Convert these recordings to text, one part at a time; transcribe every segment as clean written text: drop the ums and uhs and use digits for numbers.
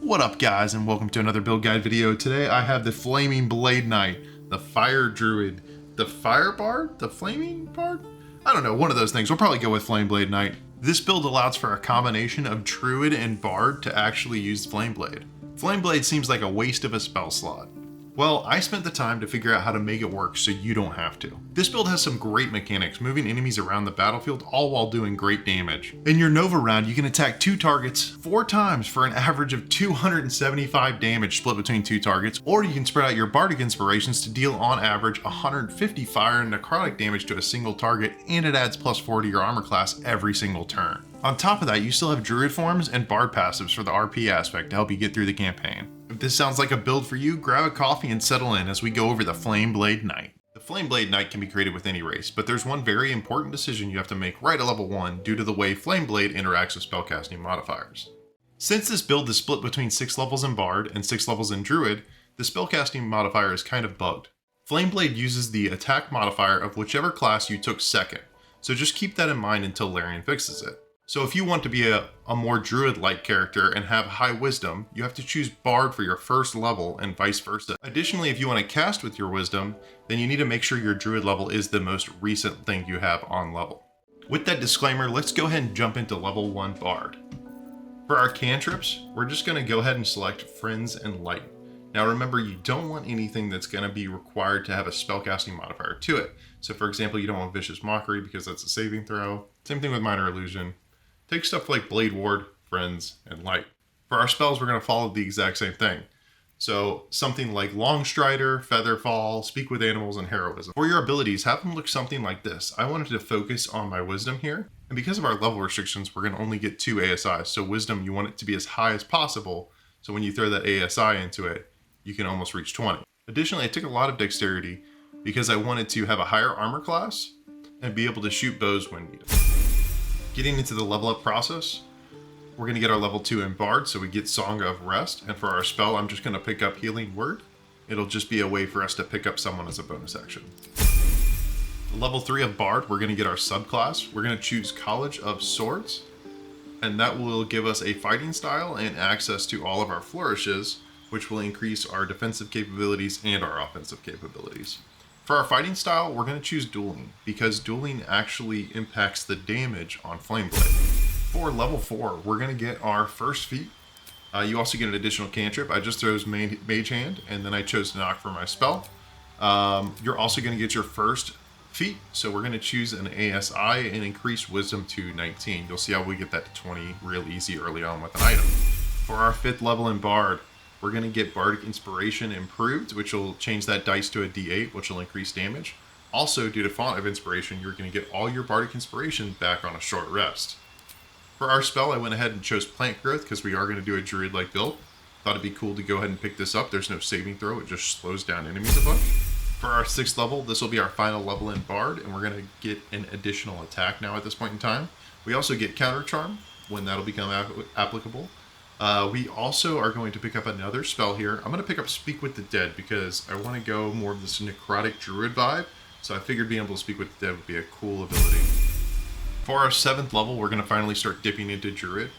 What up guys, and welcome to another build guide video. Today I have the Flaming Blade Knight, the Fire Druid, the Fire Bard, the Flaming Bard? I don't know, one of those things. We'll probably go with Flame Blade Knight. This build allows for a combination of Druid and Bard to actually use Flame Blade. Flame Blade seems like a waste of a spell slot. Well, I spent the time to figure out how to make it work so you don't have to. This build has some great mechanics, moving enemies around the battlefield all while doing great damage. In your Nova round, you can attack 2 targets 4 times for an average of 275 damage split between 2 targets, or you can spread out your Bardic Inspirations to deal on average 150 fire and necrotic damage to a single target, and it adds +4 to your armor class every single turn. On top of that, you still have Druid forms and Bard passives for the RP aspect to help you get through the campaign. If this sounds like a build for you, grab a coffee and settle in as we go over the Flame Blade Knight. The Flame Blade Knight can be created with any race, but there's one very important decision you have to make right at level 1 due to the way Flame Blade interacts with spellcasting modifiers. Since this build is split between 6 levels in Bard and 6 levels in Druid, the spellcasting modifier is kind of bugged. Flame Blade uses the attack modifier of whichever class you took second, so just keep that in mind until Larian fixes it. So if you want to be a more Druid-like character and have high wisdom, you have to choose Bard for your first level and vice versa. Additionally, if you want to cast with your wisdom, then you need to make sure your Druid level is the most recent thing you have on level. With that disclaimer, let's go ahead and jump into level 1 Bard. For our cantrips, we're just going to go ahead and select Friends and Light. Now remember, you don't want anything that's going to be required to have a spellcasting modifier to it. So for example, you don't want Vicious Mockery because that's a saving throw. Same thing with Minor Illusion. Take stuff like Blade Ward, Friends, and Light. For our spells, we're going to follow the exact same thing. So something like Long Strider, Featherfall, Speak with Animals, and Heroism. For your abilities, have them look something like this. I wanted to focus on my Wisdom here. And because of our level restrictions, we're going to only get 2 ASIs. So Wisdom, you want it to be as high as possible. So when you throw that ASI into it, you can almost reach 20. Additionally, I took a lot of Dexterity because I wanted to have a higher armor class and be able to shoot bows when needed. Getting into the level up process, we're going to get our level 2 in Bard, so we get Song of Rest, and for our spell, I'm just going to pick up Healing Word. It'll just be a way for us to pick up someone as a bonus action. Level 3 of Bard, we're going to get our subclass. We're going to choose College of Swords, and that will give us a fighting style and access to all of our flourishes, which will increase our defensive capabilities and our offensive capabilities. For our fighting style, we're going to choose Dueling, because Dueling actually impacts the damage on Flame Blade. For level 4, we're going to get our first feat. You also get an additional cantrip. I just chose Mage Hand, and then I chose Knock for my spell. You're also going to get your first feat, so we're going to choose an ASI and increase Wisdom to 19. You'll see how we get that to 20 real easy early on with an item. For our 5th level in Bard, we're going to get Bardic Inspiration improved, which will change that dice to a D8, which will increase damage. Also, due to Font of Inspiration, you're going to get all your Bardic Inspiration back on a short rest. For our spell, I went ahead and chose Plant Growth because we are going to do a Druid-like build. Thought it'd be cool to go ahead and pick this up. There's no saving throw, it just slows down enemies a bunch. For our 6th level, this will be our final level in Bard, and we're going to get an additional attack now at this point in time. We also get Counter Charm when that'll become applicable. We also are going to pick up another spell here. I'm going to pick up Speak with the Dead because I want to go more of this necrotic Druid vibe. So I figured being able to speak with the dead would be a cool ability. For our 7th level, we're going to finally start dipping into Druid.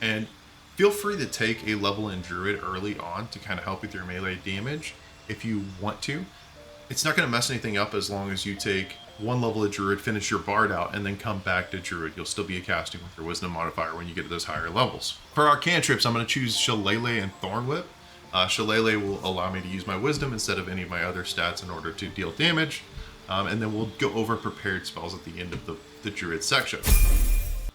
And feel free to take a level in Druid early on to kind of help with your melee damage if you want to. It's not going to mess anything up as long as you take 1 level of Druid, finish your Bard out, and then come back to Druid. You'll still be casting with your Wisdom modifier when you get to those higher levels. For our cantrips, I'm going to choose Shillelagh and Thorn Whip. Shillelagh will allow me to use my Wisdom instead of any of my other stats in order to deal damage. And then we'll go over prepared spells at the end of the Druid section.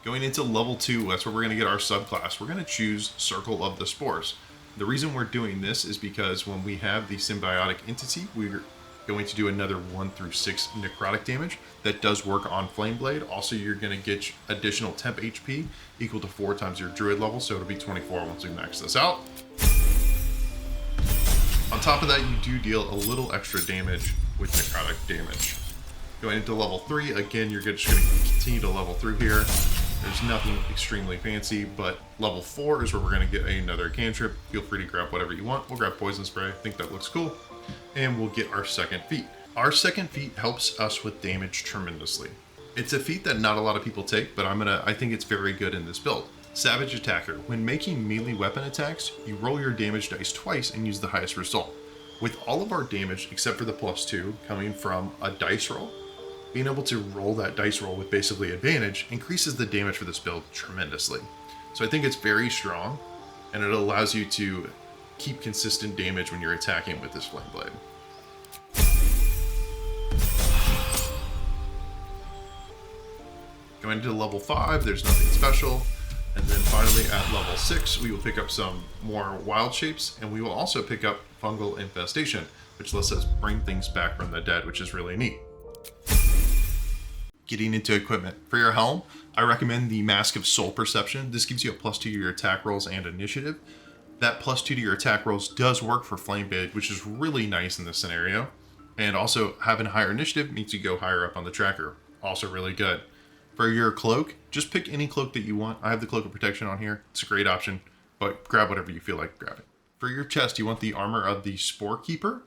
Going into level 2, that's where we're going to get our subclass. We're going to choose Circle of the Spores. The reason we're doing this is because when we have the symbiotic entity, we're going to do another 1 through 6 necrotic damage. That does work on Flame Blade. Also, you're going to get additional temp HP equal to 4 times your Druid level, so it'll be 24 once we max this out. On top of that, you do deal a little extra damage with necrotic damage. Going into level 3, again, you're just going to continue to level through here. There's nothing extremely fancy, but level 4 is where we're going to get another cantrip. Feel free to grab whatever you want. We'll grab Poison Spray. I think that looks cool. And we'll get our 2nd feat. Our 2nd feat helps us with damage tremendously. It's a feat that not a lot of people take, but I think it's very good in this build. Savage Attacker. When making melee weapon attacks, you roll your damage dice twice and use the highest result. With all of our damage, except for the +2, coming from a dice roll, being able to roll that dice roll with basically advantage increases the damage for this build tremendously. So I think it's very strong, and it allows you to keep consistent damage when you're attacking with this Flame Blade. Going into level 5, there's nothing special. And then finally at level 6, we will pick up some more wild shapes, and we will also pick up fungal infestation, which lets us bring things back from the dead, which is really neat. Getting into equipment. For your helm, I recommend the Mask of Soul Perception. This gives you a +2 to your attack rolls and initiative. That +2 to your attack rolls does work for Flame Blade, which is really nice in this scenario. And also having higher initiative means you go higher up on the tracker. Also really good. For your cloak, just pick any cloak that you want. I have the Cloak of Protection on here. It's a great option, but grab whatever you feel like grabbing. For your chest, you want the Armor of the Spore Keeper.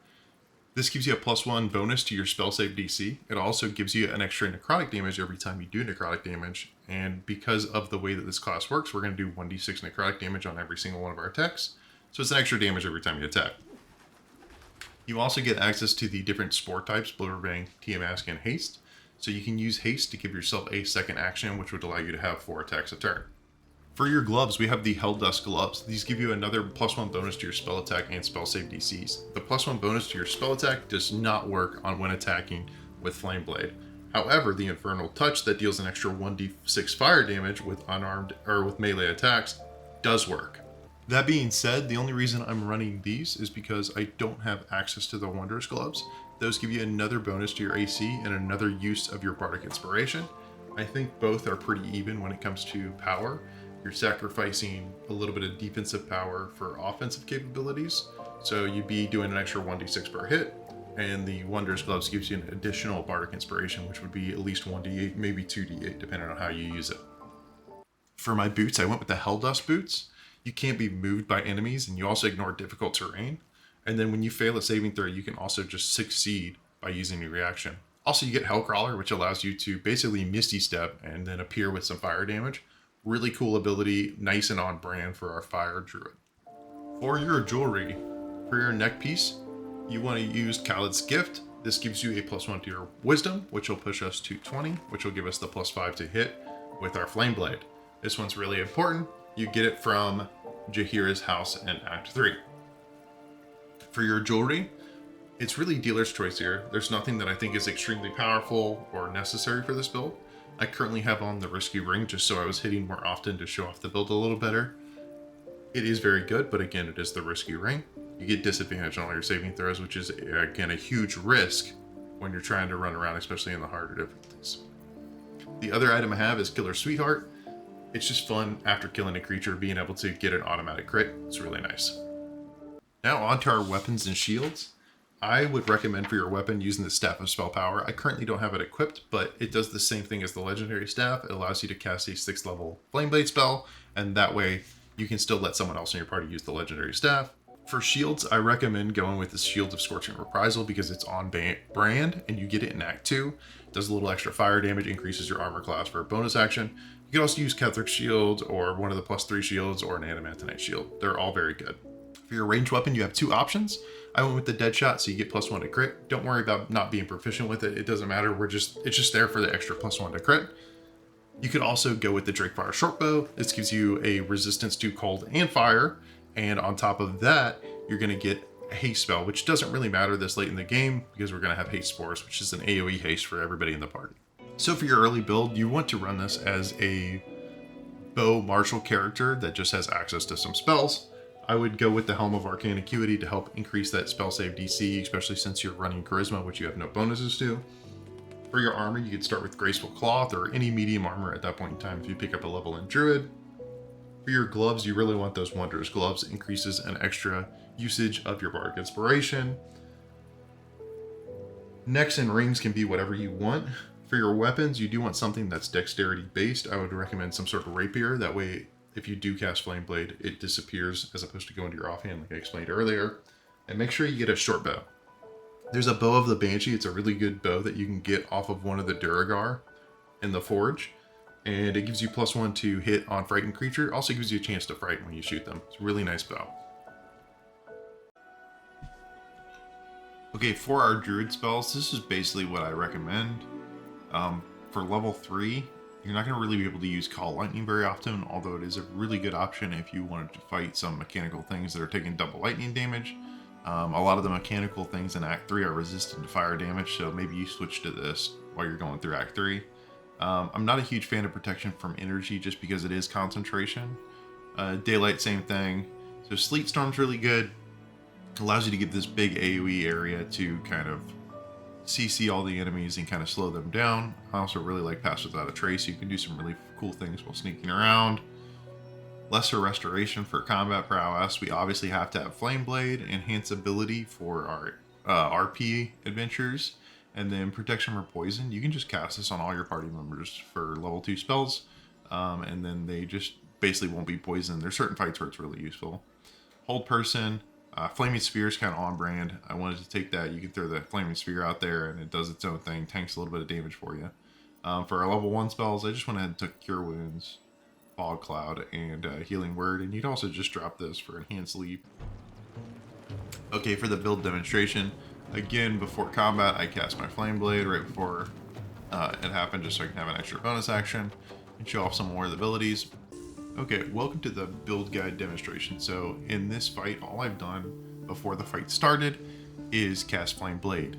This gives you a +1 bonus to your spell save DC. It also gives you an extra necrotic damage every time you do necrotic damage. And because of the way that this class works, we're going to do 1d6 necrotic damage on every single one of our attacks. So it's an extra damage every time you attack. You also get access to the different spore types, Blubberbang, Tiamask, and Haste. So you can use Haste to give yourself a second action, which would allow you to have 4 attacks a turn. For your gloves, we have the Helldust gloves. These give you another +1 bonus to your spell attack and spell save DCs. The +1 bonus to your spell attack does not work on when attacking with Flame Blade. However, the Infernal Touch that deals an extra 1d6 fire damage with unarmed or with melee attacks does work. That being said, the only reason I'm running these is because I don't have access to the Wondrous Gloves. Those give you another bonus to your AC and another use of your Bardic Inspiration. I think both are pretty even when it comes to power. You're sacrificing a little bit of defensive power for offensive capabilities. So you'd be doing an extra 1d6 per hit, and the Wondrous Gloves gives you an additional Bardic Inspiration, which would be at least 1d8, maybe 2d8, depending on how you use it. For my boots, I went with the Helldust boots. You can't be moved by enemies, and you also ignore difficult terrain. And then when you fail a saving throw, you can also just succeed by using your reaction. Also, you get Hellcrawler, which allows you to basically Misty Step and then appear with some fire damage. Really cool ability, nice and on brand for our Fire Druid. For your jewelry, for your neck piece, you want to use Khaled's Gift. This gives you a +1 to your Wisdom, which will push us to 20, which will give us the +5 to hit with our Flame Blade. This one's really important. You get it from Jaheira's house in Act 3. For your jewelry, it's really dealer's choice here. There's nothing that I think is extremely powerful or necessary for this build. I currently have on the Risky Ring just so I was hitting more often to show off the build a little better. It is very good, but again, it is the Risky Ring. You get disadvantage on all your saving throws, which is, again, a huge risk when you're trying to run around, especially in the harder difficulties. The other item I have is Killer Sweetheart. It's just fun after killing a creature, being able to get an automatic crit. It's really nice. Now on to our weapons and shields. I would recommend for your weapon using the Staff of Spell Power. I currently don't have it equipped, but it does the same thing as the Legendary Staff. It allows you to cast a 6th level Flame Blade spell, and that way you can still let someone else in your party use the Legendary Staff. For shields, I recommend going with the Shield of Scorching Reprisal because it's on brand and you get it in Act 2. It does a little extra fire damage, increases your armor class for a bonus action. You can also use Catholic Shield or one of the +3 shields or an Adamantinite Shield. They're all very good. For your ranged weapon, you have 2 options. I went with the Deadshot, so you get +1 to crit. Don't worry about not being proficient with it. It doesn't matter. It's just there for the extra +1 to crit. You could also go with the Drakefire Shortbow. This gives you a resistance to cold and fire. And on top of that, you're going to get a haste spell, which doesn't really matter this late in the game because we're going to have haste spores, which is an AoE haste for everybody in the party. So for your early build, you want to run this as a bow martial character that just has access to some spells. I would go with the Helm of Arcane Acuity to help increase that spell save DC, especially since you're running Charisma, which you have no bonuses to. For your armor, you could start with Graceful Cloth or any medium armor at that point in time if you pick up a level in Druid. For your gloves, you really want those Wondrous Gloves. It increases an extra usage of your Bardic Inspiration. Necks and rings can be whatever you want. For your weapons, you do want something that's dexterity based. I would recommend some sort of rapier. That way, if you do cast Flame Blade, it disappears as opposed to going to your offhand like I explained earlier. And make sure you get a short bow. There's a Bow of the Banshee. It's a really good bow that you can get off of one of the Duragar in the Forge. and it gives you +1 to hit on frightened creature. Also gives you a chance to frighten when you shoot them. It's a really nice bow. Okay, for our Druid spells, this is basically what I recommend. For level 3, you're not going to really be able to use Call Lightning very often, although it is a really good option if you wanted to fight some mechanical things that are taking double lightning damage. A lot of the mechanical things in Act 3 are resistant to fire damage, so maybe you switch to this while you're going through Act 3. I'm not a huge fan of protection from energy just because it is concentration. Daylight, same thing. So Sleet Storm's really good. Allows you to get this big AoE area to kind of CC all the enemies and kind of slow them down. I also really like Pass Without a Trace. You can do some really cool things while sneaking around. Lesser Restoration for combat prowess. We obviously have to have Flame Blade, Enhance Ability for our RP adventures, and then Protection from Poison. You can just cast this on all your party members for level 2 spells, and then they just basically won't be poisoned. There's certain fights where it's really useful. Hold Person. Flaming Sphere is kind of on brand. I wanted to take that. You can throw the Flaming Sphere out there and it does its own thing. Tanks a little bit of damage for you. For our level 1 spells, I just went ahead and took Cure Wounds, Fog Cloud, and Healing Word. And you'd also just drop this for Enhanced Leap. Okay, for the build demonstration, again, before combat, I cast my Flame Blade right before it happened just so I can have an extra bonus action and show off some more of the abilities. Okay, welcome to the build guide demonstration. So in this fight, all I've done before the fight started is cast Flame Blade.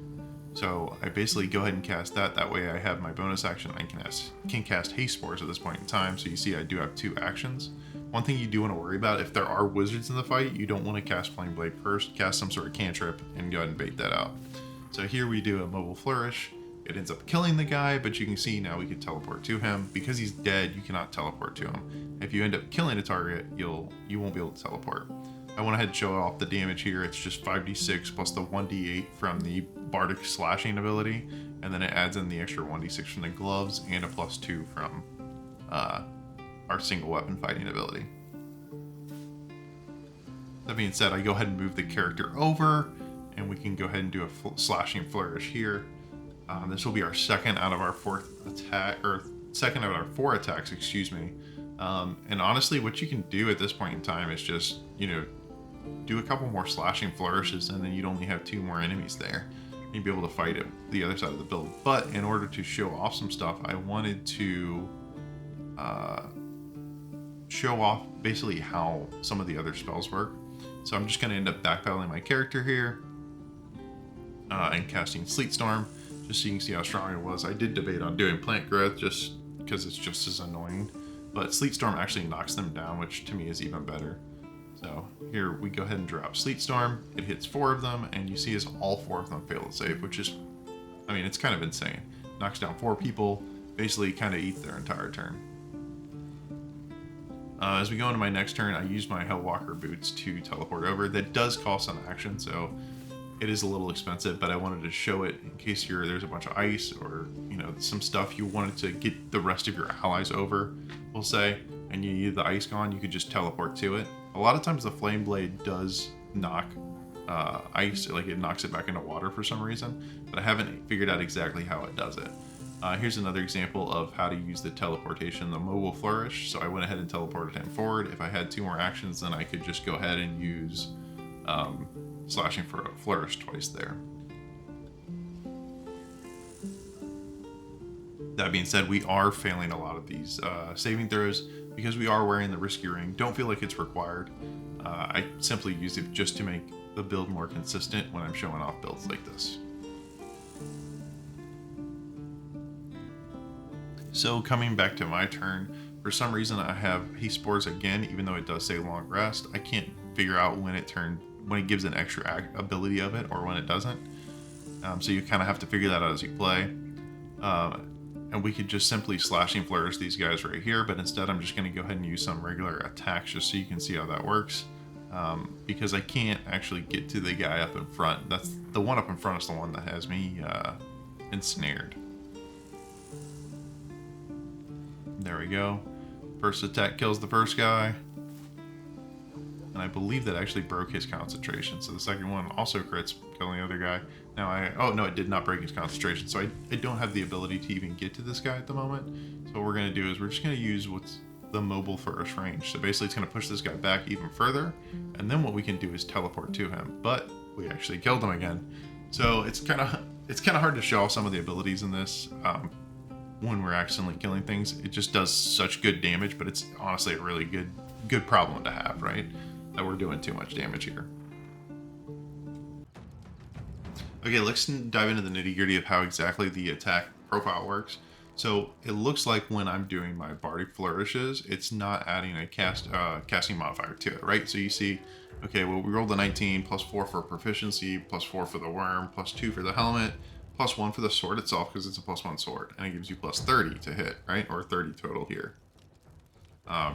So I basically go ahead and cast that. That way I have my bonus action. I can cast Haste Spores at this point in time. So you see I do have 2 actions. One thing you do want to worry about, if there are wizards in the fight, you don't want to cast Flame Blade first. Cast some sort of cantrip and go ahead and bait that out. So here we do a Mobile Flourish. It ends up killing the guy, but you can see now we can teleport to him. Because he's dead, you cannot teleport to him. If you end up killing a target, you won't be able to teleport. I went ahead and show off the damage here. It's just 5d6 plus the 1d8 from the Bardic Slashing ability, and then it adds in the extra 1d6 from the gloves and a +2 from our single weapon fighting ability. That being said, I go ahead and move the character over, and we can go ahead and do a Slashing Flourish here. This will be our second out of our 4 attacks, excuse me. And honestly, what you can do at this point in time is just, do a couple more Slashing Flourishes, and then you'd only have 2 more enemies there. You'd be able to fight it the other side of the build. But in order to show off some stuff, I wanted to show off basically how some of the other spells work. So I'm just going to end up backpedaling my character here and casting Sleet Storm, just so you can see how strong it was. I did debate on doing Plant Growth just because it's just as annoying, but Sleet Storm actually knocks them down, which to me is even better. So here we go ahead and drop Sleet Storm. It hits 4 of them, and you see as all 4 of them fail to save, which is, it's kind of insane. Knocks down 4 people, basically kind of eats their entire turn. As we go into my next turn, I use my Hellwalker Boots to teleport over. That does cost an action, so it is a little expensive, but I wanted to show it in case there's a bunch of ice or, some stuff you wanted to get the rest of your allies over, we'll say, and you need the ice gone, you could just teleport to it. A lot of times the Flame Blade does knock ice, like it knocks it back into water for some reason, but I haven't figured out exactly how it does it. Here's another example of how to use the teleportation, the Mobile Flourish. So I went ahead and teleported him forward. If I had 2 more actions, then I could just go ahead and use Slashing for a Flourish twice there. That being said, we are failing a lot of these saving throws because we are wearing the Risky Ring. Don't feel like it's required. I simply use it just to make the build more consistent when I'm showing off builds like this. So coming back to my turn, for some reason I have Haste Spores again, even though it does say Long Rest. I can't figure out when it gives an extra ability of it or when it doesn't. So you kind of have to figure that out as you play. And we could just simply Slashing Flourish these guys right here, but instead I'm just going to go ahead and use some regular attacks just so you can see how that works. Because I can't actually get to the guy up in front. That's the one up in front is the one that has me ensnared. There we go. First attack kills the first guy. And and I believe that actually broke his concentration. So the second one also crits, killing the other guy. Now oh no, it did not break his concentration. So I don't have the ability to even get to this guy at the moment. So what we're gonna do is we're just gonna use what's the mobile flourish range. So basically it's gonna push this guy back even further, and then what we can do is teleport to him. But we actually killed him again. So it's kind of hard to show off some of the abilities in this when we're accidentally killing things. It just does such good damage, but it's honestly a really good problem to have, right? That we're doing too much damage here. Okay, let's dive into the nitty-gritty of how exactly the attack profile works. So it looks like when I'm doing my bardic flourishes, it's not adding a casting modifier to it, right? So you see, okay, well, we rolled a 19, plus 4 for proficiency, plus 4 for the worm, plus 2 for the helmet, plus 1 for the sword itself, because it's a +1 sword, and it gives you plus 30 to hit, right? Or 30 total here.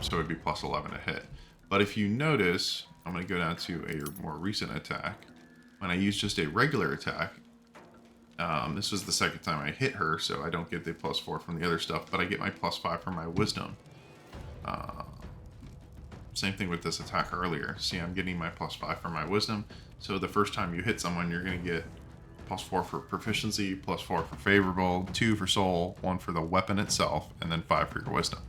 So it'd be plus 11 to hit. But if you notice, I'm going to go down to a more recent attack. When I use just a regular attack, this was the second time I hit her, so I don't get the +4 from the other stuff, but I get my +5 from my wisdom. Same thing with this attack earlier. See, I'm getting my +5 from my wisdom. So the first time you hit someone, you're going to get +4 for proficiency, +4 for favorable, 2 for soul, 1 for the weapon itself, and then 5 for your wisdom.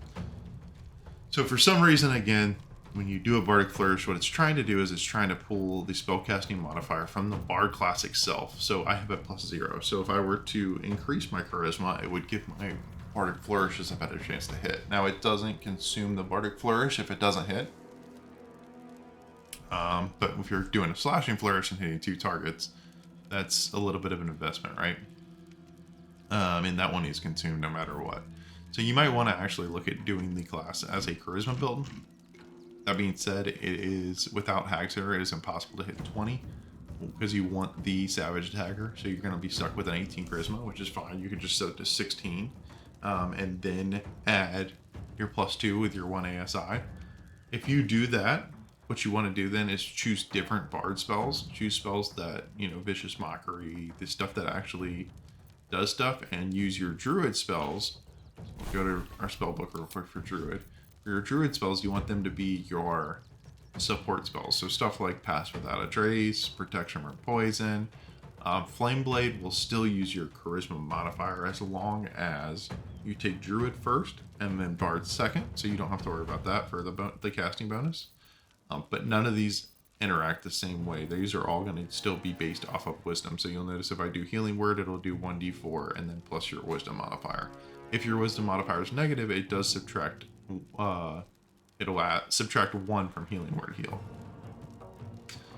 So for some reason, again, when you do a bardic flourish, what it's trying to do is it's trying to pull the spellcasting modifier from the bard class itself. So I have a +0. So if I were to increase my charisma, it would give my bardic flourishes a better chance to hit. Now it doesn't consume the bardic flourish if it doesn't hit. But if you're doing a slashing flourish and hitting 2 targets, that's a little bit of an investment, right? And that one is consumed no matter what. So you might want to actually look at doing the class as a charisma build. That being said, it is, without Hagter, it is impossible to hit 20 because you want the savage attacker. So you're going to be stuck with an 18 charisma, which is fine. You can just set it to 16 and then add your +2 with your 1 ASI. If you do that, what you want to do then is choose different bard spells. Choose spells that, you know, Vicious Mockery, the stuff that actually does stuff, and use your Druid spells. So go to our spell book real quick for Druid. For your Druid spells, you want them to be your support spells. So stuff like Pass Without a Trace, Protection from Poison. Flame Blade will still use your Charisma modifier as long as you take Druid first and then Bard second. So you don't have to worry about that for the casting bonus. But none of these interact the same way. These are all going to still be based off of Wisdom. So you'll notice if I do Healing Word, it'll do 1d4 and then plus your Wisdom modifier. If your Wisdom modifier is negative, it does subtract. It'll subtract 1 from Healing Word heal.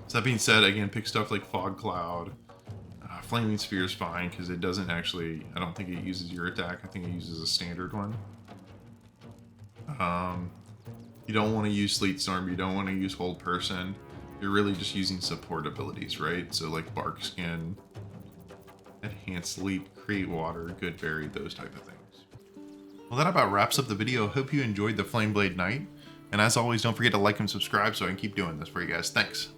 So that being said, again, pick stuff like Fog Cloud. Flaming Sphere is fine because it doesn't actually. I don't think it uses your attack. I think it uses a standard one. You don't want to use Sleet Storm. You don't want to use Hold Person. You're really just using support abilities, right? So like Bark Skin, Enhance Sleep, Create Water, Good Berry, those type of things. Well, that about wraps up the video. Hope you enjoyed the Flameblade Knight. And as always, don't forget to like and subscribe so I can keep doing this for you guys. Thanks.